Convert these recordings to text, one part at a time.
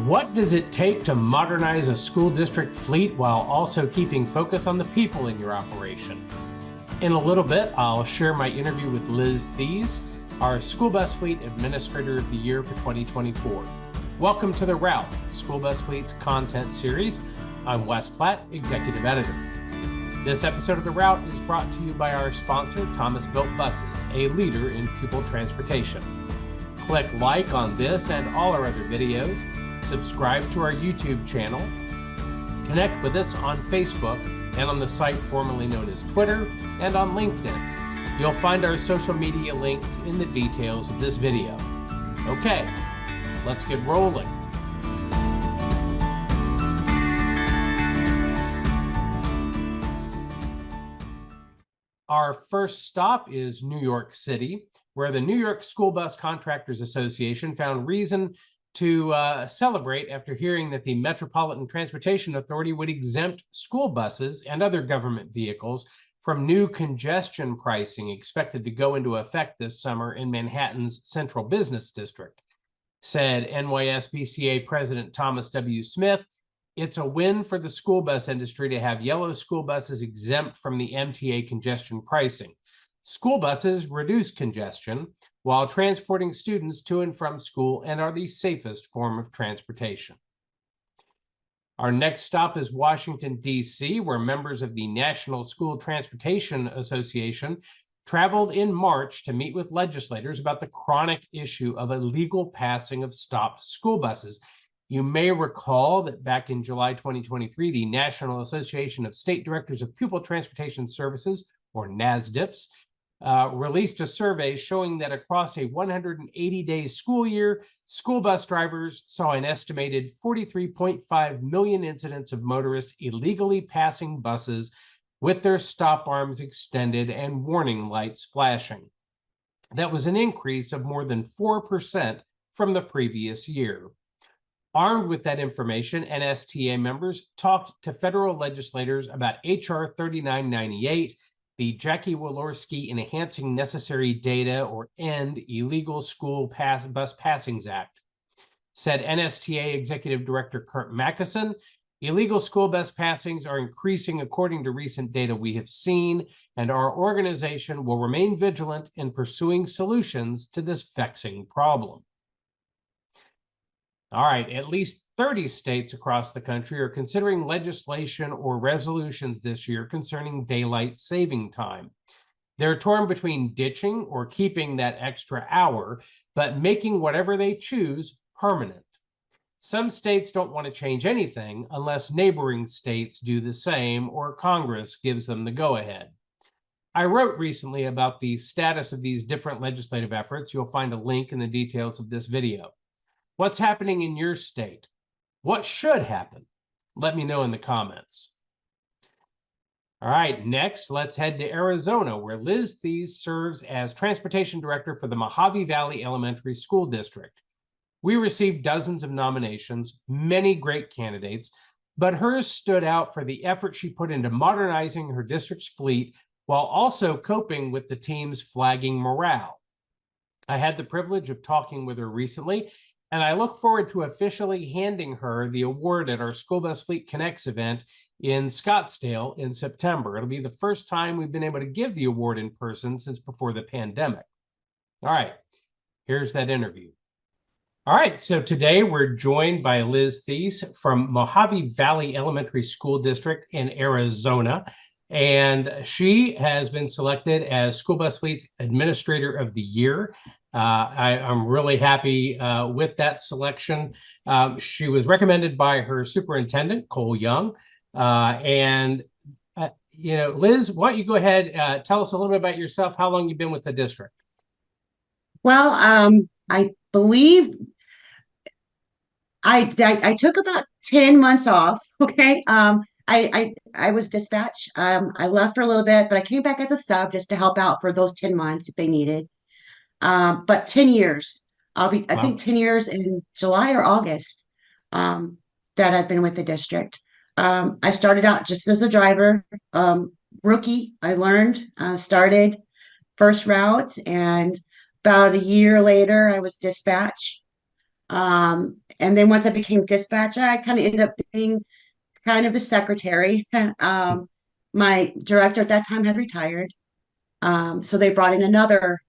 What does it take to modernize a school district fleet while also keeping focus on the people in your operation? In a little bit, I'll share my interview with Liz Thies, our School Bus Fleet Administrator of the Year for 2024. Welcome to The Route, School Bus Fleet's content series. I'm Wes Platt, Executive Editor. This episode of The Route is brought to you by our sponsor, Thomas Built Buses, a leader in pupil transportation. Click like on this and all our other videos, subscribe to our YouTube channel, connect with us on Facebook and on the site formerly known as Twitter and on LinkedIn. You'll find our social media links in the details of this video. Okay, let's get rolling. Our first stop is New York City, where the New York School Bus Contractors Association found reason to celebrate after hearing that the Metropolitan Transportation Authority would exempt school buses and other government vehicles from new congestion pricing expected to go into effect this summer in Manhattan's Central Business District. Said NYSBCA President Thomas W. Smith, "It's a win for the school bus industry to have yellow school buses exempt from the MTA congestion pricing. School buses reduce congestion while transporting students to and from school and are the safest form of transportation." Our next stop is Washington, D.C., where members of the National School Transportation Association traveled in March to meet with legislators about the chronic issue of illegal passing of stopped school buses. You may recall that back in July 2023, the National Association of State Directors of Pupil Transportation Services, or NASDPS, released a survey showing that across a 180-day school year, school bus drivers saw an estimated 43.5 million incidents of motorists illegally passing buses with their stop arms extended and warning lights flashing. That was an increase of more than 4% from the previous year. Armed with that information, NSTA members talked to federal legislators about H.R. 3998, the Jackie Walorski Enhancing Necessary Data, or END, Illegal School Bus Passings Act. Said NSTA Executive Director Kurt Mackison, "Illegal school bus passings are increasing according to recent data we have seen, and our organization will remain vigilant in pursuing solutions to this vexing problem." All right, at least 30 states across the country are considering legislation or resolutions this year concerning daylight saving time. They're torn between ditching or keeping that extra hour, but making whatever they choose permanent. Some states don't want to change anything unless neighboring states do the same or Congress gives them the go-ahead. I wrote recently about the status of these different legislative efforts. You'll find a link in the details of this video. What's happening in your state? What should happen? Let me know in the comments. All right, next, let's head to Arizona, where Liz Thies serves as Transportation Director for the Mojave Valley Elementary School District. We received dozens of nominations, many great candidates, but hers stood out for the effort she put into modernizing her district's fleet while also coping with the team's flagging morale. I had the privilege of talking with her recently, and I look forward to officially handing her the award at our School Bus Fleet Connects event in Scottsdale in September. It'll be the first time we've been able to give the award in person since before the pandemic. All right, here's that interview. All right, so today we're joined by Liz Thies from Mojave Valley Elementary School District in Arizona, and she has been selected as School Bus Fleet's Administrator of the Year. I'm really happy with that selection. She was recommended by her superintendent, Cole Young. Liz, why don't you go ahead, tell us a little bit about yourself, how long you've been with the district? Well, I believe I took about 10 months off. Okay. I was dispatched. I left for a little bit, but I came back as a sub just to help out for those 10 months if they needed. But 10 years, I think 10 years in July or August, that I've been with the district. I started out just as a driver, rookie. I learned, started first route, and about a year later, I was dispatched. And And then once I became dispatcher, I kind of ended up being kind of the secretary. My director at that time had retired. So they brought in another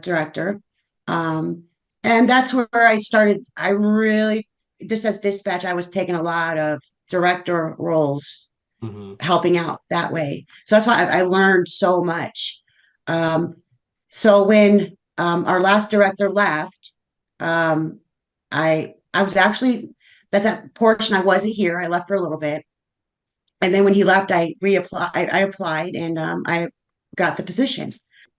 director. And that's where I started. I really, just as dispatch, I was taking a lot of director roles, helping out that way. So that's why I learned so much. So when our last director left, I was actually, that's that portion I wasn't here. I left for a little bit. And then when he left, I reapplied. I applied and I got the position.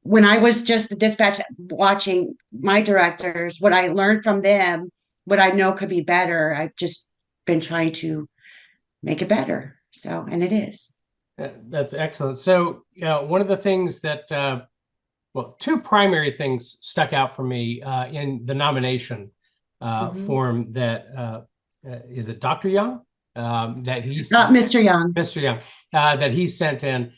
When I was just the dispatch watching my directors, what I learned from them, what I know could be better, I've just been trying to make it better. So, and it is. That's excellent. So, one of the things that, well, two primary things stuck out for me in the nomination form that is it Dr. Young? That he's Not Mr. Young. Mr. Young, that he sent in.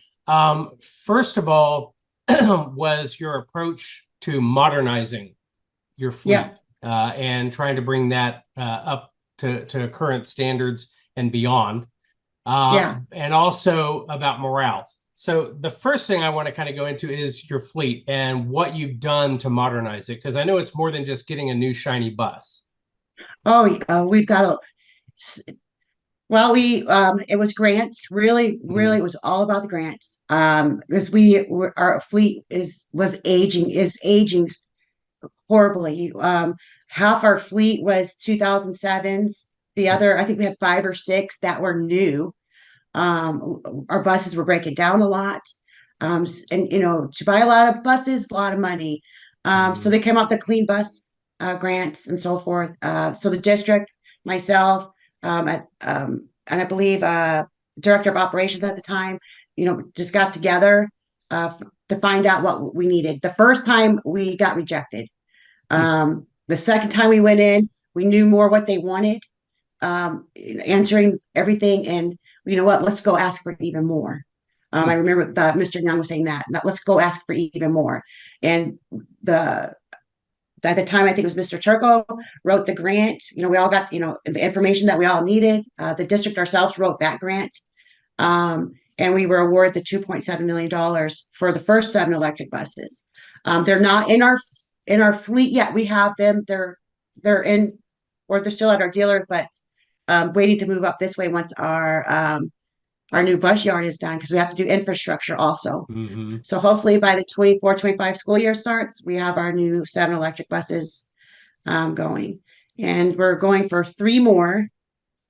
First of all, was your approach to modernizing your fleet and trying to bring that up to current standards and beyond. And also about morale. So the first thing I want to kind of go into is your fleet and what you've done to modernize it, because I know it's more than just getting a new shiny bus. Oh, we've got a. Well, it was grants. Really, it was all about the grants. Because our fleet was aging horribly. Half our fleet was 2007s. The other, I think we had 5 or 6 that were new. Our buses were breaking down a lot. And to buy a lot of buses, a lot of money. So they came out the clean bus grants and so forth. So the district, myself, and I believe director of operations at the time, just got together to find out what we needed. The first time we got rejected. The second time we went in, we knew more what they wanted, answering everything. And you know what? Let's go ask for even more. I remember Mr. Young was saying that. Let's go ask for even more. And at the time, I think it was Mr. Turco wrote the grant. We all got, the information that we all needed. The district ourselves wrote that grant. And we were awarded the $2.7 million for the first 7 electric buses. They're not in our fleet yet. We have them. They're in, or they're still at our dealers, but waiting to move up this way once our new bus yard is done, because we have to do infrastructure also. So hopefully by the 24-25 school year starts, we have our new 7 electric buses going. And we're going for 3 more,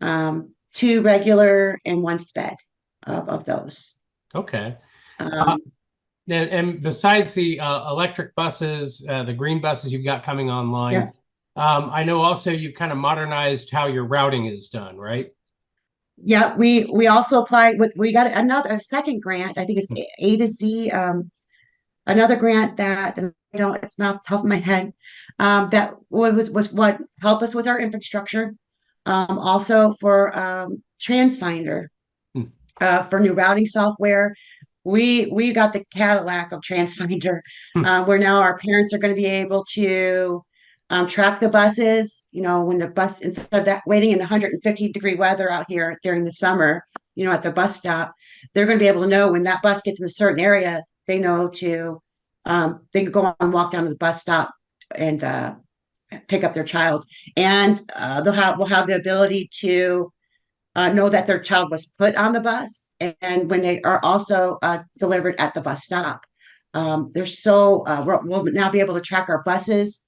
2 regular and 1 sped of those. Okay. And besides the electric buses, the green buses you've got coming online, I know also you kind of modernized how your routing is done, right? Yeah, we also applied we got a second grant. I think it's A to Z, another grant that it's not off the top of my head. That was what helped us with our infrastructure. Also for TransFinder, for new routing software. We got the Cadillac of TransFinder, where now our parents are going to be able to track the buses, when the bus, instead of that waiting in 150-degree weather out here during the summer, at the bus stop, they're going to be able to know when that bus gets in a certain area, they know they could go and walk down to the bus stop and pick up their child. And we'll have the ability to know that their child was put on the bus and when they are also delivered at the bus stop. We'll now be able to track our buses,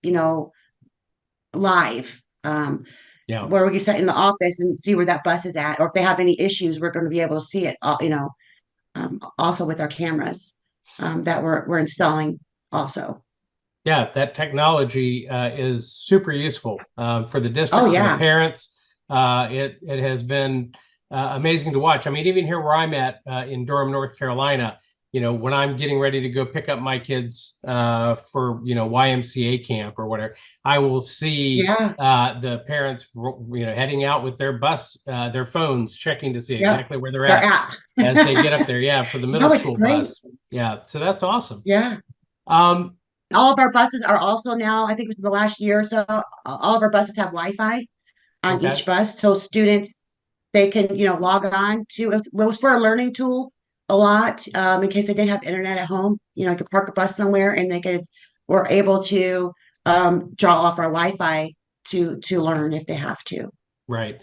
live, where we can sit in the office and see where that bus is at, or if they have any issues, we're going to be able to see it, also with our cameras that we're installing also. Yeah, that technology is super useful for the district and the parents. It has been amazing to watch. I mean, even here where I'm at in Durham, North Carolina, when I'm getting ready to go pick up my kids for, YMCA camp or whatever, I will see the parents, heading out with their bus, their phones, checking to see exactly where they're at as they get up there. Yeah, for the middle school bus. Yeah, so that's awesome. Yeah. all of our buses are also now, I think it was in the last year or so, all of our buses have Wi-Fi on Okay. each bus. So students, they can, log on to, it was for a learning tool a lot, in case they didn't have internet at home, I could park a bus somewhere and were able to draw off our Wi-Fi to learn if they have to. Right.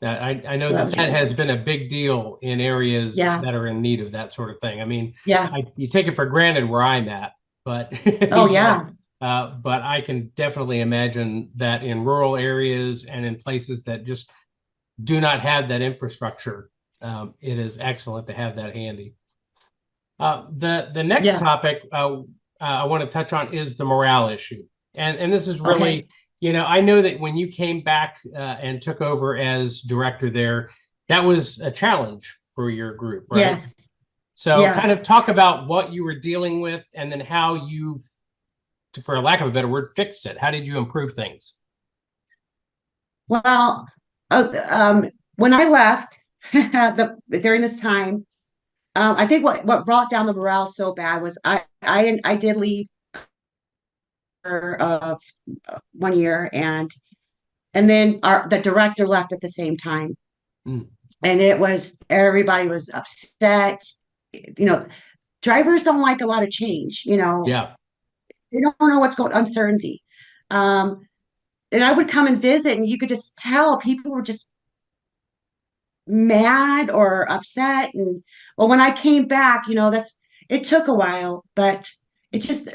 I know So that that was that really has good. been a big deal in areas Yeah. that are in need of that sort of thing. I mean, Yeah. you take it for granted where I'm at, but Oh, yeah. but I can definitely imagine that in rural areas and in places that just do not have that infrastructure, it is excellent to have that handy. The next Yeah. topic I want to touch on is the morale issue, and this is Okay. really, I know that when you came back and took over as director there, that was a challenge for your group, right? Yes. So, kind of Yes. talk about what you were dealing with, and then how you, for lack of a better word, fixed it. How did you improve things? Well, when I left during this time, I think what brought down the morale so bad was I did leave for 1 year, and then the director left at the same time, Mm, and everybody was upset. You know, drivers don't like a lot of change. yeah. They don't know what's going uncertainty. Um, and I would come and visit, and you could just tell people were just mad or upset. And well, when I came back, it took a while, but it's just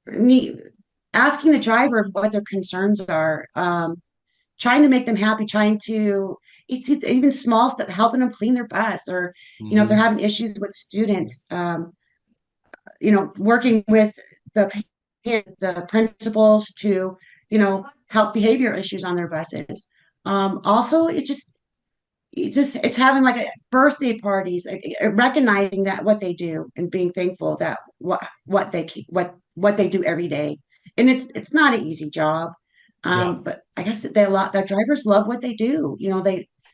me asking the driver what their concerns are, trying to make them happy, trying to it's even small stuff, helping them clean their bus, or if they're Hmm. having issues with students, working with the the principals to help behavior issues on their buses. Also, it's having like birthday parties, recognizing that what they do and being thankful that what they do every day. And it's not an easy job. Yeah. But I guess that drivers love what they do.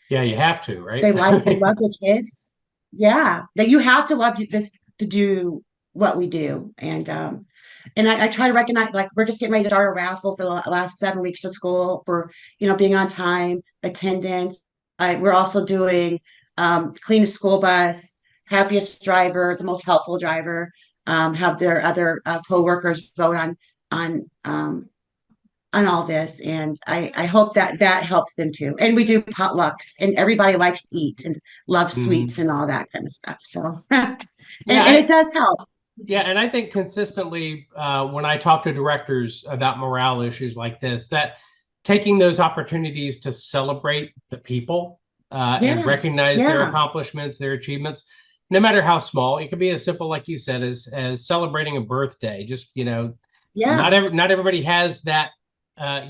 Yeah, you have to, right? They love the kids. Yeah, that you have to love this to do what we do. And I try to recognize, like, we're just getting ready to start a raffle for the last 7 weeks of school for being on time, attendance. We're also doing cleanest school bus, happiest driver, the most helpful driver. Have their other co-workers vote on um, on all this, and I hope that helps them too. And we do potlucks, and everybody likes to eat and loves sweets Mhm. and all that kind of stuff. So, and Yeah, it does help. yeah, and I think consistently when I talk to directors about morale issues like this, that taking those opportunities to celebrate the people and Yeah, recognize their yeah, accomplishments, their achievements, no matter how small, it could be as simple, like you said, as celebrating a birthday. Just yeah. not everybody has that that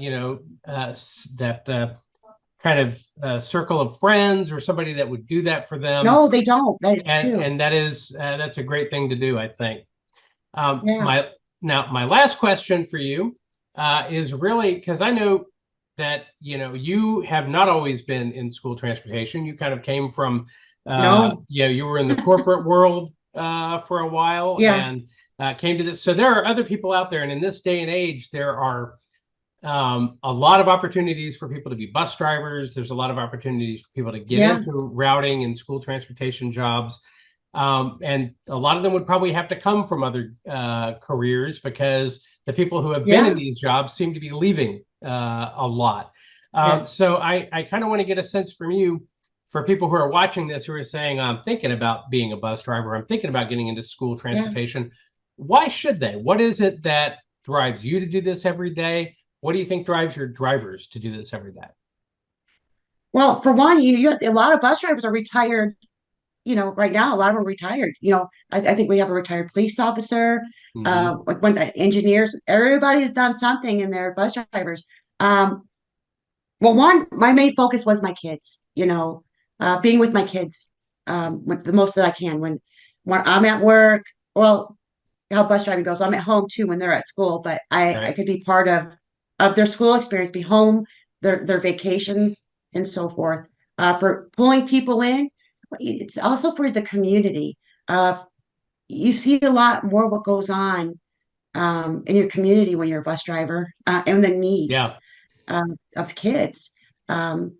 kind of circle of friends or somebody that would do that for them, No, they don't. That is and true. that's a great thing to do, I think. Yeah, My last question for you is really because I know that you have not always been in school transportation. You kind of came from no, you were in the corporate world for a while yeah, and came to this. So there are other people out there, and in this day and age, there are a lot of opportunities for people to be bus drivers. There's a lot of opportunities for people to get yeah, into routing and school transportation jobs. And a lot of them would probably have to come from other careers because the people who have been in yeah. these jobs seem to be leaving a lot. Yes, So I kind of want to get a sense from you for people who are watching this who are saying, I'm thinking about being a bus driver, I'm thinking about getting into school yeah. transportation. Why should they? What is it that drives you to do this every day? What do you think drives your drivers to do this every day? Well, for one, a lot of bus drivers are retired. Right now, a lot of them are retired. I think we have a retired police officer, Hmm. when engineers, everybody has done something in their bus drivers. Um, well, my main focus was my kids, being with my kids, the most that I can when I'm at work. Well, how bus driving goes, I'm at home too when they're at school, but I Right. could be part of their school experience, be home, their vacations, and so forth. For pulling people in, it's also for the community. Uh, you see a lot more what goes on in your community when you're a bus driver, and the Yeah. needs of kids. And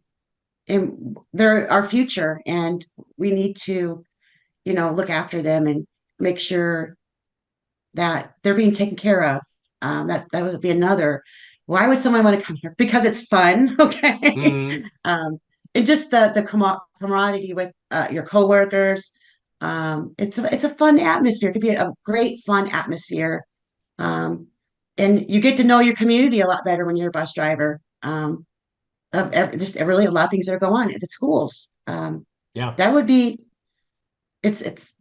they're our future, and we need to, look after them and make sure that they're being taken care of. That would be another. Why would someone want to come here? Because it's fun, okay? Mhm. And just the camaraderie with your coworkers. It's a fun atmosphere. It could be a great fun atmosphere, and you get to know your community a lot better when you're a bus driver. Just really a lot of things that are going on at the schools. Yeah. That would be it's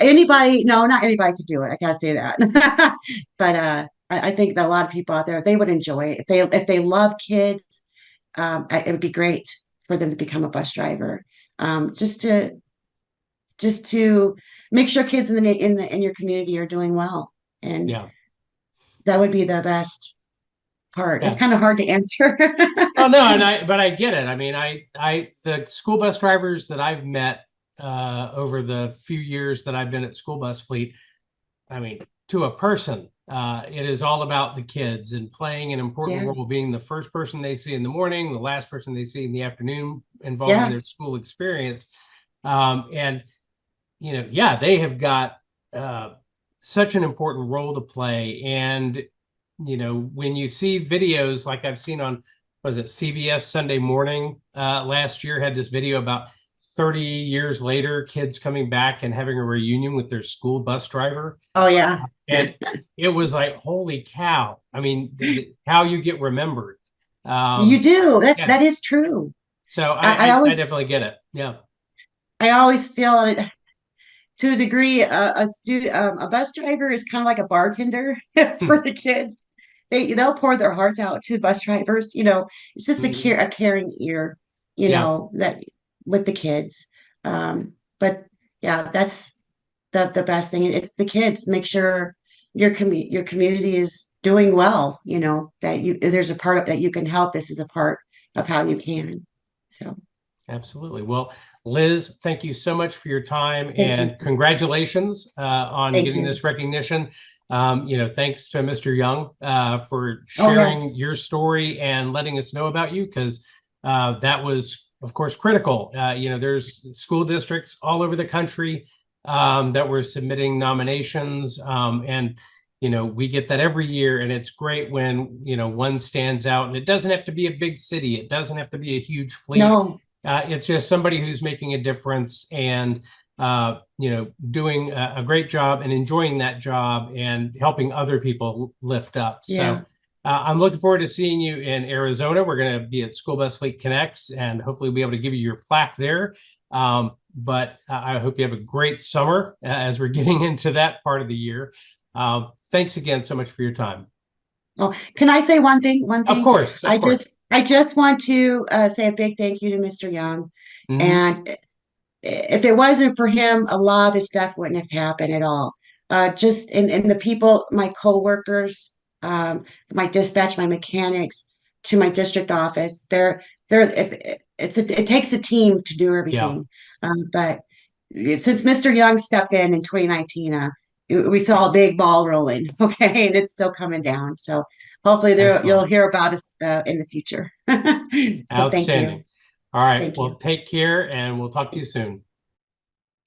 anybody, no, not anybody could do it. I gotta say that. But I think that a lot of people out there, they would enjoy it if they love kids. It would be great for them to become a bus driver. Just to make sure kids in your community are doing well, and Yeah. that would be the best part. It's Yeah. kind of hard to answer. Oh no, but I get it. I mean, the school bus drivers that I've met over the few years that I've been at School Bus Fleet, I mean, to a person, it is all about the kids and playing an important Yeah. role, being the first person they see in the morning, the last person they see in the afternoon, involved in Yeah. their school experience. And yeah, they have got such an important role to play. And when you see videos like I've seen on, was it CBS Sunday Morning last year, had this video about 30 years later, kids coming back and having a reunion with their school bus driver. Oh yeah. And it was like, holy cow. I mean, how you get remembered. You do. Yeah. That is true. So I I always definitely get it. Yeah. I always feel it to a degree. A bus driver is kind of like a bartender for the kids. They'll pour their hearts out to bus drivers. It's just a caring ear. Yeah. That with the kids. But yeah, that's the best thing. It's the kids. Make sure your community is doing well. That there's a part of that you can help. This is a part of how you can. So Absolutely. Well, Liz, thank you so much for your time, thank and you. congratulations on Thank getting you. this recognition. Thanks to Mr. Young for Oh sharing yes. your story and letting us know about you, because that was, of course, critical. There's school districts all over the country that were submitting nominations, and we get that every year, and it's great when one stands out. And it doesn't have to be a big city. It doesn't have to be a huge fleet. No. It's just somebody who's making a difference and doing a great job and enjoying that job and helping other people lift up. Yeah. So I'm looking forward to seeing you in Arizona. We're going to be at School Bus Fleet Connects, and hopefully we'll be able to give you your plaque there. But I hope you have a great summer as we're getting into that part of the year. Thanks again so much for your time. Oh, can I say one thing? Of course. I just want to say a big thank you to Mr. Young. Mhm. And if it wasn't for him, a lot of this stuff wouldn't have happened at all. Just in the people, my coworkers, my dispatch, my mechanics, to my district office, it takes a team to do everything. But since Mr. Young stepped in 2019, we saw a big ball rolling, okay, and it's still coming down. So hopefully you'll hear about us in the future. So thank Outstanding. you. All right. Thank Well, you. take care, and we'll talk to you soon.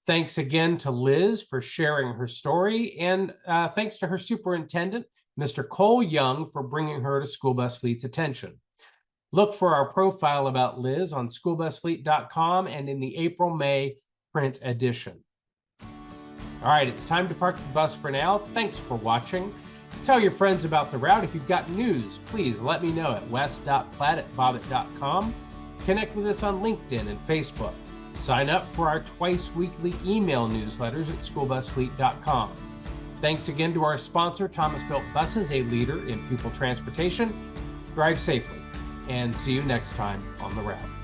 Thanks again to Liz for sharing her story, and thanks to her superintendent, Mr. Cole Young, for bringing her to School Bus Fleet's attention. Look for our profile about Liz on schoolbusfleet.com and in the April-May print edition. All right, it's time to park the bus for now. Thanks for watching. Tell your friends about the route. If you've got news, please let me know at wes.platt@bobbitt.com. Connect with us on LinkedIn and Facebook. Sign up for our twice-weekly email newsletters at schoolbusfleet.com. Thanks again to our sponsor, Thomas Built Buses, a leader in pupil transportation. Drive safely, and see you next time on the route.